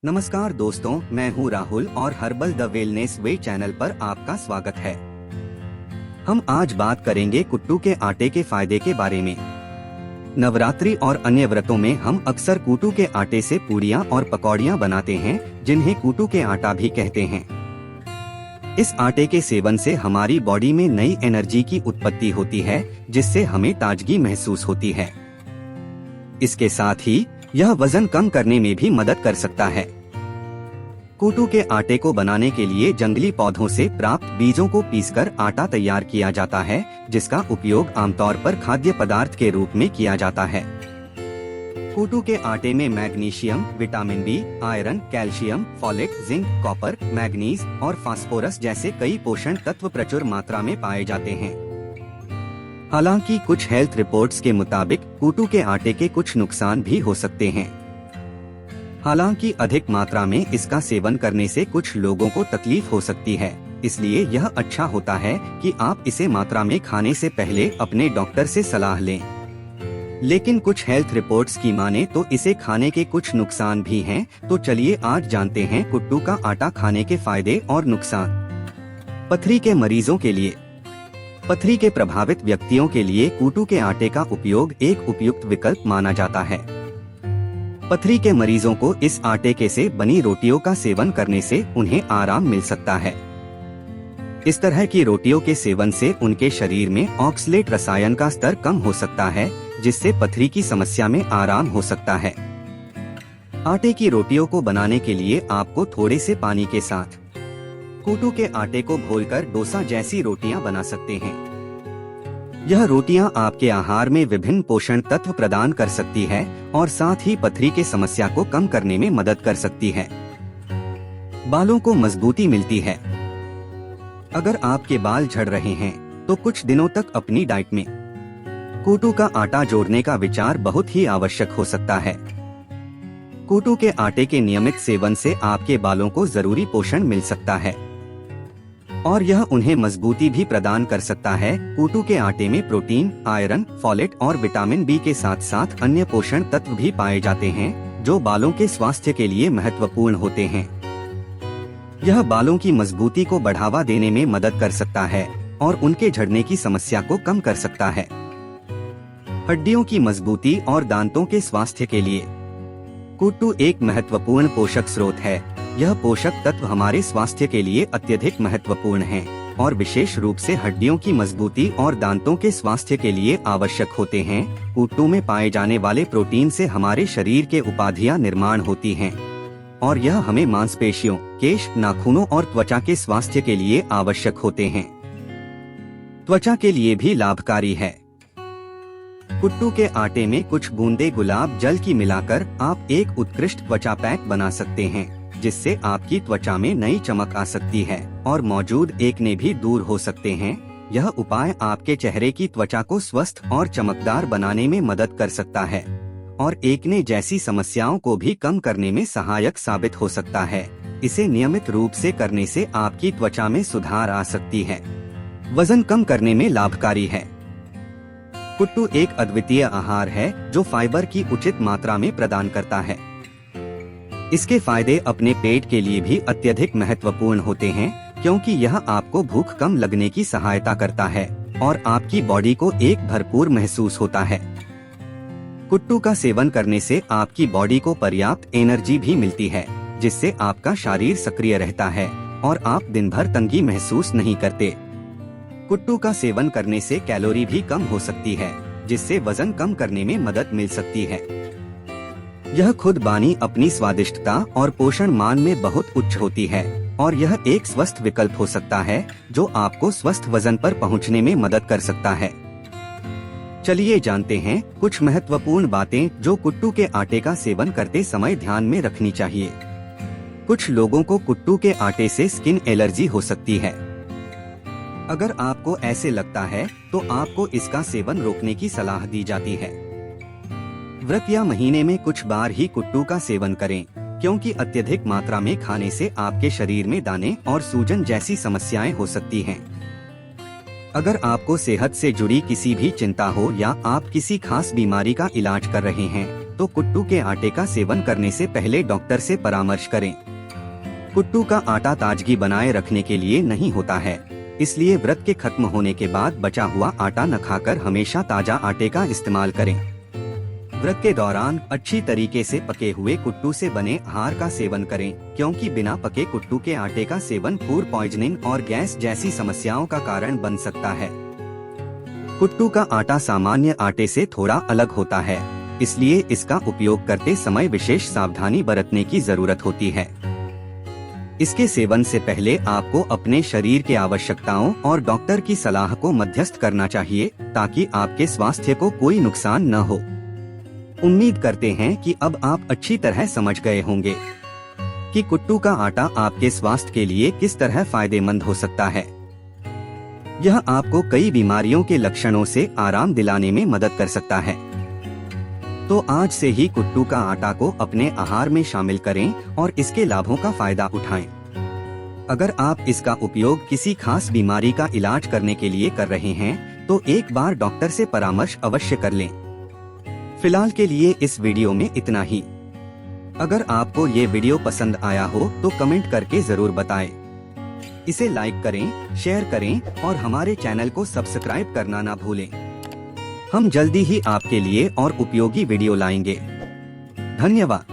नमस्कार दोस्तों, मैं हूं राहुल और herbal the wellness way channel पर आपका स्वागत है। हम आज बात करेंगे कुट्टू के आटे के फायदे के बारे में। नवरात्रि और अन्य व्रतों में हम अक्सर कुट्टू के आटे से पूड़ियाँ और पकौड़ियाँ बनाते हैं, जिन्हें कुट्टू के आटा भी कहते हैं। इस आटे के सेवन से हमारी बॉडी में नई एनर्जी की उत्पत्ति होती है, जिससे हमें ताजगी महसूस होती है। इसके साथ ही यह वजन कम करने में भी मदद कर सकता है। कुट्टू के आटे को बनाने के लिए जंगली पौधों से प्राप्त बीजों को पीसकर आटा तैयार किया जाता है, जिसका उपयोग आमतौर पर खाद्य पदार्थ के रूप में किया जाता है। कुट्टू के आटे में magnesium, vitamin B, iron, calcium, folate, zinc, copper, manganese और फास्फोरस जैसे कई पोषण तत्व प्रचुर मात्रा में पाए जाते हैं। हालांकि कुछ हेल्थ रिपोर्ट्स के मुताबिक कुट्टू के आटे के कुछ नुकसान भी हो सकते हैं। हालांकि अधिक मात्रा में इसका सेवन करने से कुछ लोगों को तकलीफ हो सकती है, इसलिए यह अच्छा होता है कि आप इसे मात्रा में खाने से पहले अपने डॉक्टर से सलाह लें। लेकिन कुछ हेल्थ रिपोर्ट्स की माने तो इसे खाने के कुछ नुकसान भी हैं, तो चलिए आज जानते हैं कुट्टू का आटा खाने के फायदे और नुकसान। पथरी के मरीजों के लिए। पथरी के प्रभावित व्यक्तियों के लिए कुट्टू के आटे का उपयोग एक उपयुक्त विकल्प माना जाता है। पथरी के मरीजों को इस आटे के से बनी रोटियों का सेवन करने से उन्हें आराम मिल सकता है। इस तरह की रोटियों के सेवन से उनके शरीर में ऑक्सलेट रसायन का स्तर कम हो सकता है, जिससे पथरी की समस्या में आराम हो सकता है। आटे की रोटियों को बनाने के लिए आपको थोड़े से पानी के साथ कुट्टू के आटे को घोलकर डोसा जैसी रोटियां बना सकते हैं। यह रोटियां आपके आहार में विभिन्न पोषण तत्व प्रदान कर सकती है और साथ ही पथरी के समस्या को कम करने में मदद कर सकती है। बालों को मजबूती मिलती है। अगर आपके बाल झड़ रहे हैं तो कुछ दिनों तक अपनी डाइट में कुट्टू का आटा जोड़ने का विचार बहुत ही आवश्यक हो सकता है। कुट्टू के आटे के नियमित सेवन से आपके बालों को जरूरी पोषण मिल सकता है और यह उन्हें मजबूती भी प्रदान कर सकता है। कुट्टू के आटे में प्रोटीन, आयरन, फोलेट और विटामिन बी के साथ साथ अन्य पोषण तत्व भी पाए जाते हैं, जो बालों के स्वास्थ्य के लिए महत्वपूर्ण होते हैं। यह बालों की मजबूती को बढ़ावा देने में मदद कर सकता है और उनके झड़ने की समस्या को कम कर सकता है। हड्डियों की मजबूती और दांतों के स्वास्थ्य के लिए कुट्टू एक महत्वपूर्ण पोषक स्रोत है। यह पोषक तत्व हमारे स्वास्थ्य के लिए अत्यधिक महत्वपूर्ण हैं और विशेष रूप से हड्डियों की मजबूती और दांतों के स्वास्थ्य के लिए आवश्यक होते हैं। कुट्टू में पाए जाने वाले प्रोटीन से हमारे शरीर के उपाधियां निर्माण होती हैं और यह हमें मांसपेशियों, केश, नाखूनों और त्वचा के स्वास्थ्य के लिए आवश्यक होते हैं। त्वचा के लिए भी लाभकारी है। कुट्टू के आटे में कुछ बूंदे गुलाब जल की मिलाकर आप एक उत्कृष्ट त्वचा पैक बना सकते हैं, जिससे आपकी त्वचा में नई चमक आ सकती है और मौजूद एकने भी दूर हो सकते हैं। यह उपाय आपके चेहरे की त्वचा को स्वस्थ और चमकदार बनाने में मदद कर सकता है और एकने जैसी समस्याओं को भी कम करने में सहायक साबित हो सकता है। इसे नियमित रूप से करने से आपकी त्वचा में सुधार आ सकती है। वजन कम करने में लाभकारी है। कुट्टू एक अद्वितीय आहार है जो फाइबर की उचित मात्रा में प्रदान करता है। इसके फायदे अपने पेट के लिए भी अत्यधिक महत्वपूर्ण होते हैं, क्योंकि यह आपको भूख कम लगने की सहायता करता है और आपकी बॉडी को एक भरपूर महसूस होता है। कुट्टू का सेवन करने से आपकी बॉडी को पर्याप्त एनर्जी भी मिलती है, जिससे आपका शरीर सक्रिय रहता है और आप दिन भर तंगी महसूस नहीं करते। कुट्टू का सेवन करने से कैलोरी भी कम हो सकती है, जिससे वजन कम करने में मदद मिल सकती है। यह खुद बानी अपनी स्वादिष्टता और पोषण मान में बहुत उच्च होती है और यह एक स्वस्थ विकल्प हो सकता है, जो आपको स्वस्थ वजन पर पहुंचने में मदद कर सकता है। चलिए जानते हैं कुछ महत्वपूर्ण बातें जो कुट्टू के आटे का सेवन करते समय ध्यान में रखनी चाहिए। कुछ लोगों को कुट्टू के आटे से स्किन एलर्जी हो सकती है। अगर आपको ऐसे लगता है तो आपको इसका सेवन रोकने की सलाह दी जाती है। व्रत या महीने में कुछ बार ही कुट्टू का सेवन करें, क्योंकि अत्यधिक मात्रा में खाने से आपके शरीर में दाने और सूजन जैसी समस्याएं हो सकती हैं। अगर आपको सेहत से जुड़ी किसी भी चिंता हो या आप किसी खास बीमारी का इलाज कर रहे हैं, तो कुट्टू के आटे का सेवन करने से पहले डॉक्टर से परामर्श करें। कुट्टू का आटा ताजगी बनाए रखने के लिए नहीं होता है, इसलिए व्रत के खत्म होने के बाद बचा हुआ आटा न खाकर हमेशा ताजा आटे का इस्तेमाल करें। व्रत के दौरान अच्छी तरीके से पके हुए कुट्टू से बने आहार का सेवन करें, क्योंकि बिना पके कुट्टू के आटे का सेवन फूड पॉइजनिंग और गैस जैसी समस्याओं का कारण बन सकता है। कुट्टू का आटा सामान्य आटे से थोड़ा अलग होता है, इसलिए इसका उपयोग करते समय विशेष सावधानी बरतने की जरूरत होती है। इसके सेवन से पहले आपको अपने शरीर के आवश्यकताओं और डॉक्टर की सलाह को मध्यस्थ करना चाहिए, ताकि आपके स्वास्थ्य को कोई नुकसान न हो। उम्मीद करते हैं कि अब आप अच्छी तरह समझ गए होंगे कि कुट्टू का आटा आपके स्वास्थ्य के लिए किस तरह फायदेमंद हो सकता है। यह आपको कई बीमारियों के लक्षणों से आराम दिलाने में मदद कर सकता है। तो आज से ही कुट्टू का आटा को अपने आहार में शामिल करें और इसके लाभों का फायदा उठाएं। अगर आप इसका उपयोग किसी खास बीमारी का इलाज करने के लिए कर रहे हैं, तो एक बार डॉक्टर से परामर्श अवश्य कर लें। फिलहाल के लिए इस वीडियो में इतना ही। अगर आपको ये वीडियो पसंद आया हो तो कमेंट करके जरूर बताएं। इसे लाइक करें, शेयर करें और हमारे चैनल को सब्सक्राइब करना ना भूलें। हम जल्दी ही आपके लिए और उपयोगी वीडियो लाएंगे। धन्यवाद।